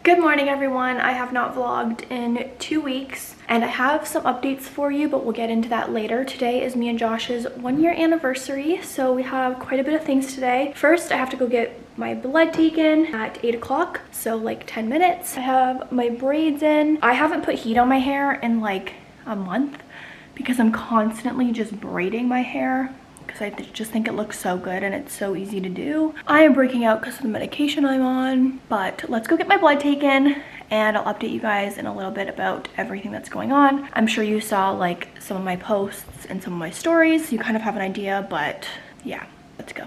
Good morning everyone. I have not vlogged in 2 weeks and I have some updates for you, but we'll get into that later. Today is me and Josh's 1-year anniversary, so we have quite a bit of things today. First, I have to go get my blood taken at 8 o'clock, so like 10 minutes. I have my braids in. I haven't put heat on my hair in like a month because I'm constantly just braiding my hair because I just think it looks so good and it's so easy to do. I am breaking out because of the medication I'm on, but let's go get my blood taken and I'll update you guys in a little bit about everything that's going on. I'm sure you saw like some of my posts and some of my stories, so you kind of have an idea, but yeah, let's go.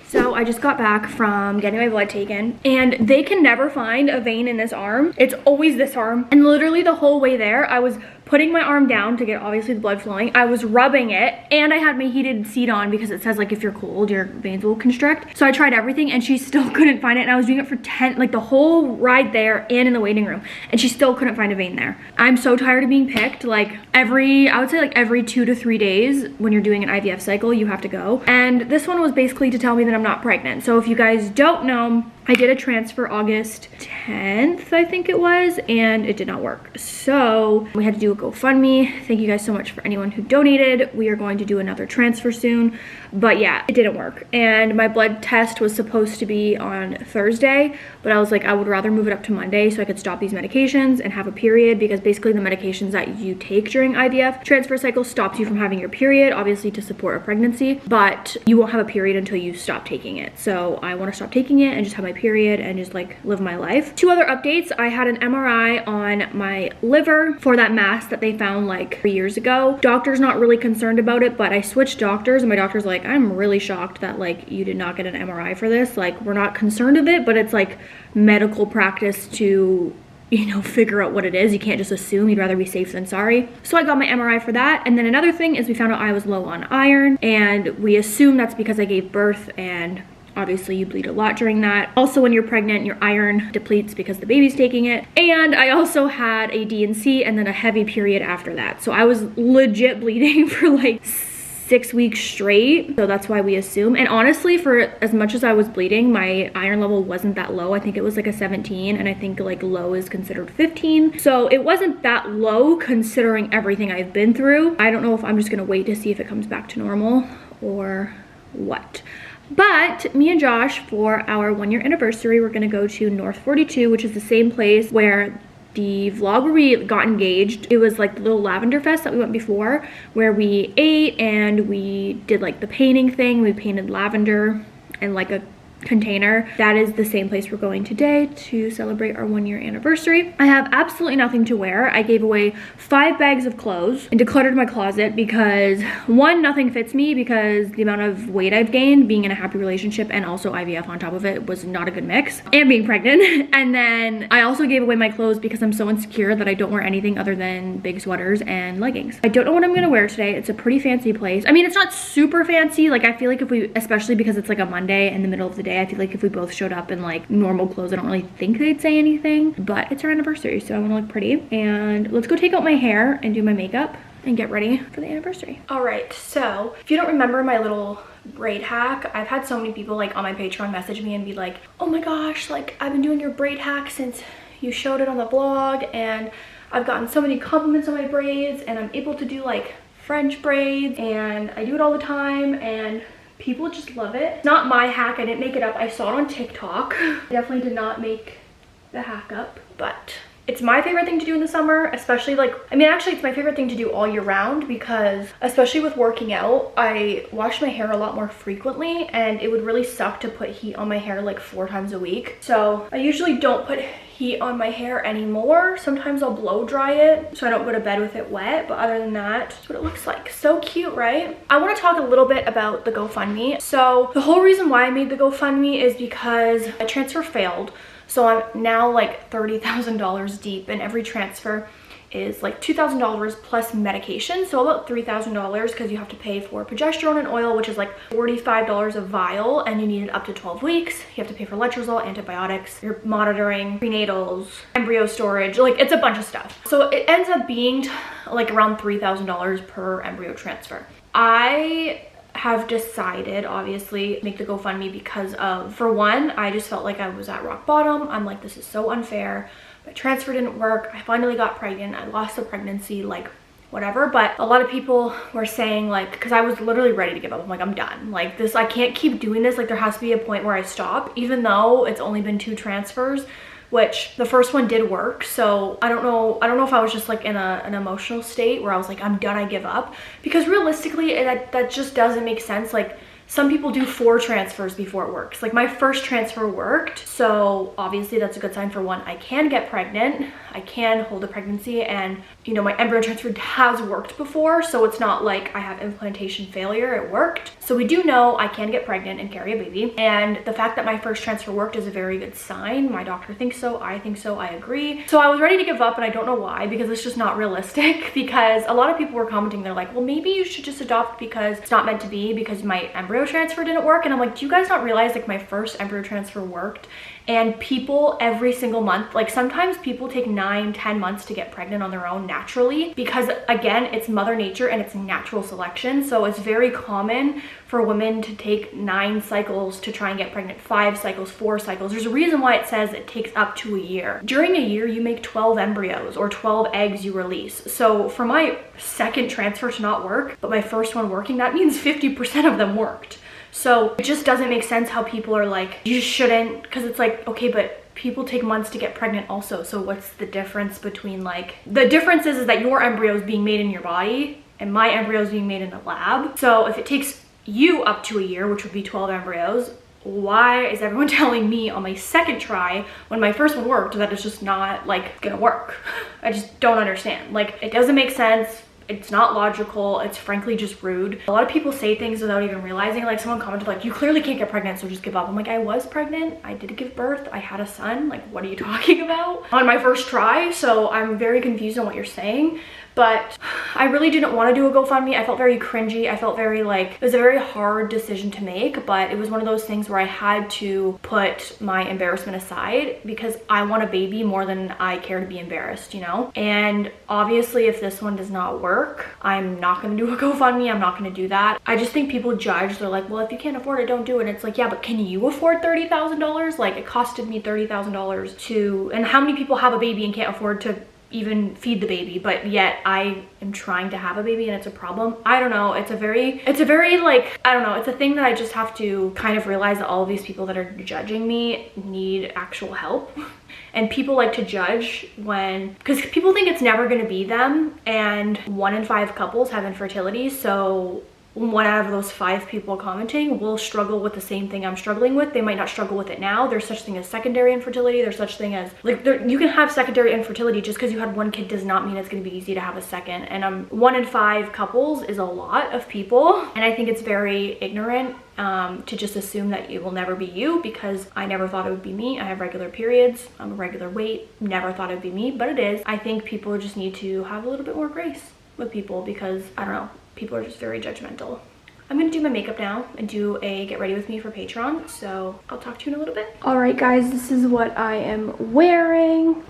So I just got back from getting my blood taken and they can never find a vein in this arm. It's always this arm. And literally the whole way there, I was putting my arm down to get obviously the blood flowing. I was rubbing it and I had my heated seat on because it says like if you're cold, your veins will constrict. So I tried everything and she still couldn't find it. And I was doing it for like the whole ride there and in the waiting room. And she still couldn't find a vein there. I'm so tired of being picked. Like I would say like every 2 to 3 days when you're doing an IVF cycle, you have to go. And this one was basically to tell me that I'm not pregnant. So if you guys don't know, I did a transfer August 10th, I think it was, and it did not work. So we had to do a GoFundMe. Thank you guys so much for anyone who donated. We are going to do another transfer soon. But yeah, it didn't work. And my blood test was supposed to be on Thursday, but I was like, I would rather move it up to Monday so I could stop these medications and have a period, because basically the medications that you take during IVF transfer cycle stops you from having your period, obviously to support a pregnancy, but you won't have a period until you stop taking it. So I want to stop taking it and just have my period and just like live my life. 2 other updates. I had an MRI on my liver for that mass that they found like 3 years ago. Doctor's not really concerned about it, but I switched doctors and my doctor's like, I'm really shocked that like you did not get an MRI for this. Like we're not concerned of it, but it's like medical practice to, you know, figure out what it is. You can't just assume. You'd rather be safe than sorry. So I got my MRI for that. And then another thing is we found out I was low on iron, and we assume that's because I gave birth, and obviously you bleed a lot during that. Also when you're pregnant, your iron depletes because the baby's taking it. And I also had a D&C and then a heavy period after that. So I was legit bleeding for like 6 weeks straight. So that's why we assume. And honestly, for as much as I was bleeding, my iron level wasn't that low. I think it was like a 17, and I think like low is considered 15. So it wasn't that low considering everything I've been through. I don't know if I'm just gonna wait to see if it comes back to normal or what. But me and Josh, for our 1-year anniversary, we're gonna go to North 42, which is the same place where the vlog where we got engaged. It was like the little lavender fest that we went before, where we ate and we did like the painting thing. We painted lavender and like a container. That is the same place we're going today to celebrate our 1-year anniversary. I have absolutely nothing to wear. I gave away 5 bags of clothes and decluttered my closet because 1, nothing fits me because the amount of weight I've gained being in a happy relationship and also IVF on top of it was not a good mix, and being pregnant. And then I also gave away my clothes because I'm so insecure that I don't wear anything other than big sweaters and leggings. I don't know what I'm gonna wear today. It's a pretty fancy place. I mean, it's not super fancy. Like I feel like if we, especially because it's like a Monday in the middle of the day, I feel like if we both showed up in like normal clothes, I don't really think they'd say anything, but it's our anniversary, so I want to look pretty. And let's go take out my hair and do my makeup and get ready for the anniversary. All right, so if you don't remember my little braid hack, I've had so many people like on my Patreon message me and be like, oh my gosh, like I've been doing your braid hack since you showed it on the vlog, and I've gotten so many compliments on my braids, and I'm able to do like French braids, and I do it all the time, and people just love it. It's not my hack, I didn't make it up. I saw it on TikTok. I definitely did not make the hack up, but it's my favorite thing to do in the summer, especially like, I mean, actually it's my favorite thing to do all year round, because especially with working out, I wash my hair a lot more frequently, and it would really suck to put heat on my hair like 4 times a week. So I usually don't put heat on my hair anymore. Sometimes I'll blow dry it so I don't go to bed with it wet, but other than that, that's what it looks like. So cute, right? I want to talk a little bit about the GoFundMe. So the whole reason why I made the GoFundMe is because my transfer failed. So I'm now like $30,000 deep, and every transfer is like $2,000 plus medication, so about $3,000, because you have to pay for progesterone and oil, which is like $45 a vial, and you need it up to 12 weeks. You have to pay for letrozole, antibiotics, you're monitoring prenatals, embryo storage, like it's a bunch of stuff. So it ends up being like around $3,000 per embryo transfer. I have decided, obviously, make the GoFundMe because of, for one, I just felt like I was at rock bottom. I'm like, this is so unfair. My transfer didn't work. I finally got pregnant. I lost the pregnancy, like whatever. But a lot of people were saying, like, because I was literally ready to give up. I'm like, I'm done. Like this, I can't keep doing this. Like there has to be a point where I stop, even though it's only been 2 transfers, which the first one did work. So I don't know if I was just like in an emotional state where I was like, I'm done, I give up. Because realistically, that just doesn't make sense. Like some people do 4 transfers before it works. Like my first transfer worked. So obviously that's a good sign for one, I can get pregnant. I can hold a pregnancy, and you know, my embryo transfer has worked before. So it's not like I have implantation failure, it worked. So we do know I can get pregnant and carry a baby. And the fact that my first transfer worked is a very good sign. My doctor thinks so, I think so, I agree. So I was ready to give up, and I don't know why, because it's just not realistic. Because a lot of people were commenting, they're like, well, maybe you should just adopt because it's not meant to be, because my embryo transfer didn't work. And I'm like, do you guys not realize like my first embryo transfer worked? And people every single month, like sometimes people take 9-10 months to get pregnant on their own naturally, because again, it's Mother Nature and it's natural selection. So it's very common for women to take 9 cycles to try and get pregnant, 5 cycles, 4 cycles. There's a reason why it says it takes up to a year. During a year, you make 12 embryos or 12 eggs you release. So for my second transfer to not work, but my first one working, that means 50% of them worked. So it just doesn't make sense how people are like, you shouldn't, because it's like, okay, but people take months to get pregnant also. So what's the difference between, like, the difference is that your embryo is being made in your body and my embryo is being made in a lab. So if it takes you up to a year, which would be 12 embryos, why is everyone telling me on my second try when my first one worked that it's just not like gonna work? I just don't understand. Like, it doesn't make sense. It's not logical. It's frankly just rude. A lot of people say things without even realizing. Like someone commented like, you clearly can't get pregnant, so just give up. I'm like, I was pregnant. I did give birth. I had a son. Like, what are you talking about? On my first try. So I'm very confused on what you're saying. But I really didn't want to do a GoFundMe. I felt very cringy. I felt very like, it was a very hard decision to make, but it was one of those things where I had to put my embarrassment aside because I want a baby more than I care to be embarrassed, you know? And obviously if this one does not work, I'm not going to do a GoFundMe. I'm not going to do that. I just think people judge. They're like, well, if you can't afford it, don't do it. And it's like, yeah, but can you afford $30,000? Like, it costed me $30,000 to, and how many people have a baby and can't afford to even feed the baby, but yet I am trying to have a baby and it's a problem. I don't know. It's a very like, I don't know. It's a thing that I just have to kind of realize that all of these people that are judging me need actual help. And people like to judge when, because people think it's never going to be them, and 1 in 5 couples have infertility. So 1 out of those 5 people commenting will struggle with the same thing I'm struggling with. They might not struggle with it now. There's such thing as secondary infertility. There's such thing as, like, you can have secondary infertility. Just because you had 1 kid does not mean it's going to be easy to have a second. And 1 in 5 couples is a lot of people. And I think it's very ignorant to just assume that it will never be you, because I never thought it would be me. I have regular periods. I'm a regular weight. Never thought it would be me, but it is. I think people just need to have a little bit more grace with people, because I don't know. People are just very judgmental. I'm gonna do my makeup now and do a get ready with me for Patreon, so I'll talk to you in a little bit. All right, guys, this is what I am wearing,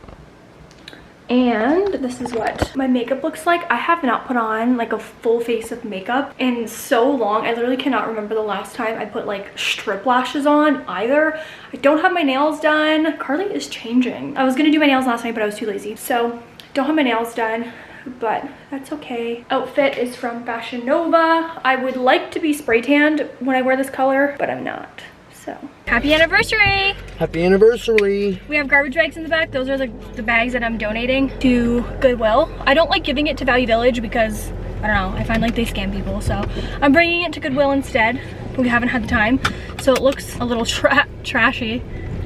and this is what my makeup looks like. I have not put on like a full face of makeup in so long. I literally cannot remember the last time I put like strip lashes on either. I don't have my nails done. Karlee is changing. I was gonna do my nails last night, but I was too lazy, so don't have my nails done, but that's okay. Outfit is from FashionNova. I would like to be spray tanned when I wear this color, but I'm not. So happy anniversary! Happy anniversary! We have garbage bags in the back. Those are the bags that I'm donating to Goodwill. I don't like giving it to Value Village because, I don't know, I find like they scam people. So I'm bringing it to Goodwill instead. We haven't had the time. So it looks a little trashy.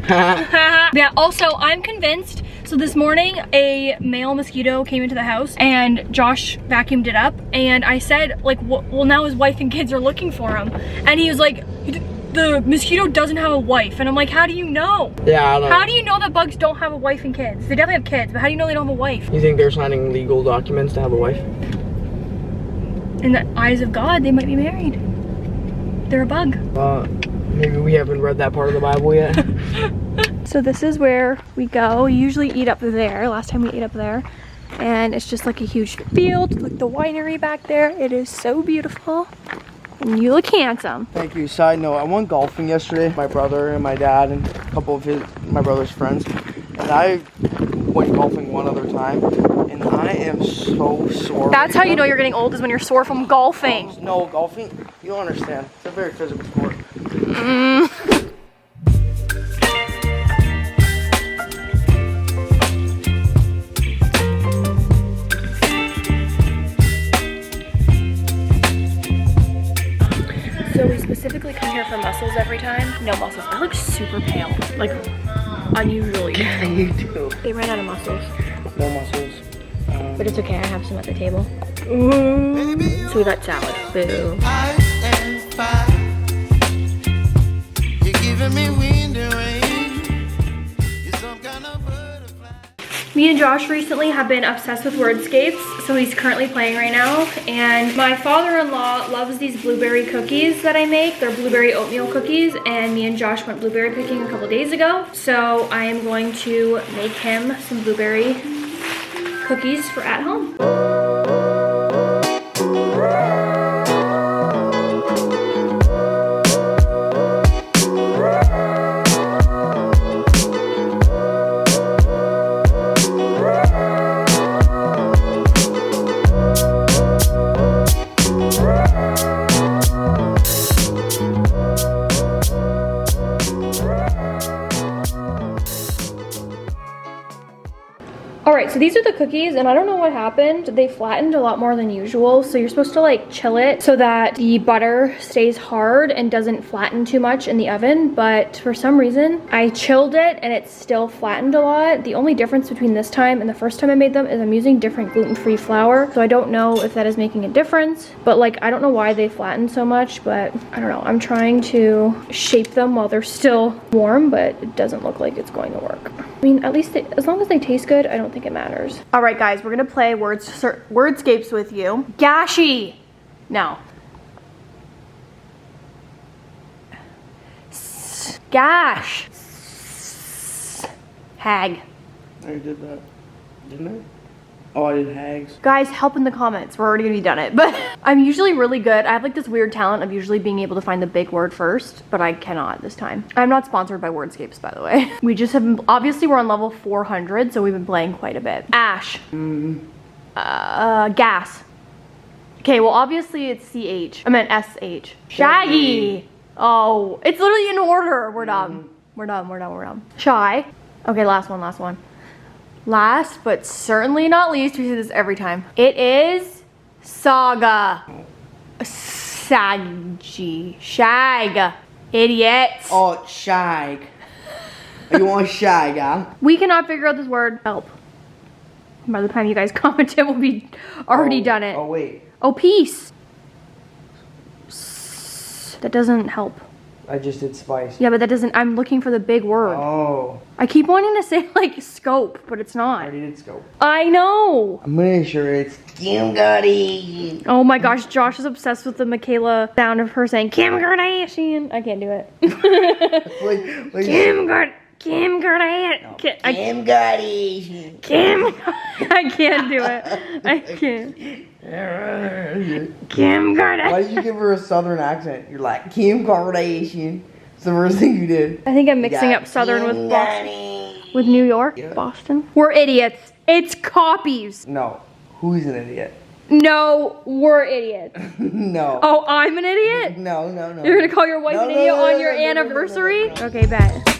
Yeah, also I'm convinced. So this morning a male mosquito came into the house and Josh vacuumed it up, and I said like, well, now his wife and kids are looking for him, and he was like, the mosquito doesn't have a wife. And I'm like, how do you know? Yeah, I don't know. How do you know that bugs don't have a wife and kids? They definitely have kids, but how do you know they don't have a wife? You think they're signing legal documents to have a wife? In the eyes of God, they might be married. They're a bug. Maybe we haven't read that part of the Bible yet. So this is where we go. We usually eat up there. Last time we ate up there. And it's just like a huge field, like the winery back there. It is so beautiful. You look handsome. Thank you. Side note, I went golfing yesterday. My brother and my dad and a couple of my brother's friends. And I went golfing one other time. And I am so sore. That's how you know you're getting old, is when you're sore from golfing. No, golfing, you don't understand. It's a very physical sport. So we specifically come here for muscles every time. No muscles. I look super pale. Like, unusually. Yeah, you do. They ran out of muscles. No muscles. But it's okay, I have some at the table. Ooh. So we got salad. Boo. You're giving me wind and rain. You're some kind of butterfly. Me and Josh recently have been obsessed with Wordscapes, so he's currently playing right now. And my father-in-law loves these blueberry cookies that I make. They're blueberry oatmeal cookies, and me and Josh went blueberry picking a couple days ago. So I am going to make him some blueberry cookies for at home. Alright, so these are the cookies, and I don't know what happened. They flattened a lot more than usual, so you're supposed to like chill it so that the butter stays hard and doesn't flatten too much in the oven, but for some reason I chilled it and it still flattened a lot. The only difference between this time and the first time I made them is I'm using different gluten-free flour, so I don't know if that is making a difference, but like I don't know why they flattened so much, but I don't know. I'm trying to shape them while they're still warm, but it doesn't look like it's going to work. I mean, at least as long as they taste good, I don't think it matters. All right, guys, we're gonna play Wordscapes with you. Gashi! No. Gash! Hag. I already did that, didn't I? Oh, I did hags. Guys, help in the comments. We're already gonna be done it, but I'm usually really good. I have like this weird talent of usually being able to find the big word first, but I cannot this time. I'm not sponsored by Wordscapes, by the way. We just have, obviously we're on level 400, so we've been playing quite a bit. Ash. Gas. Okay, well obviously it's CH. I meant SH. Shaggy. Oh, it's literally in order. We're done. We're done. Shy. Okay, last one. Last, but certainly not least, we say this every time. It is Saga. Saggy. Shag. Idiot. Oh, shag. You want shag, huh? We cannot figure out this word. Help. By the time you guys comment it, we'll be already done it. Oh, wait. Oh, peace. That doesn't help. I just did spice. Yeah, but that doesn't, I'm looking for the big word. Oh. I keep wanting to say like scope, but it's not. I already did scope. I know. I'm pretty sure it's Kim Kardashian. Oh my gosh, Josh is obsessed with the Michaela sound of her saying Kim Kardashian. I can't do it. Kim Kardashian. Kim Kardashian. I can't do it. I can't. Kim Kardashian. Why did you give her a southern accent? You're like, Kim Kardashian. It's the first thing you did. I think I'm mixing up southern with Boston. With New York? Yeah. Boston? We're idiots. It's copies. No. Who's an idiot? No, we're idiots. No. Oh, I'm an idiot? No. You're gonna call your wife an idiot on your anniversary? Okay, bet.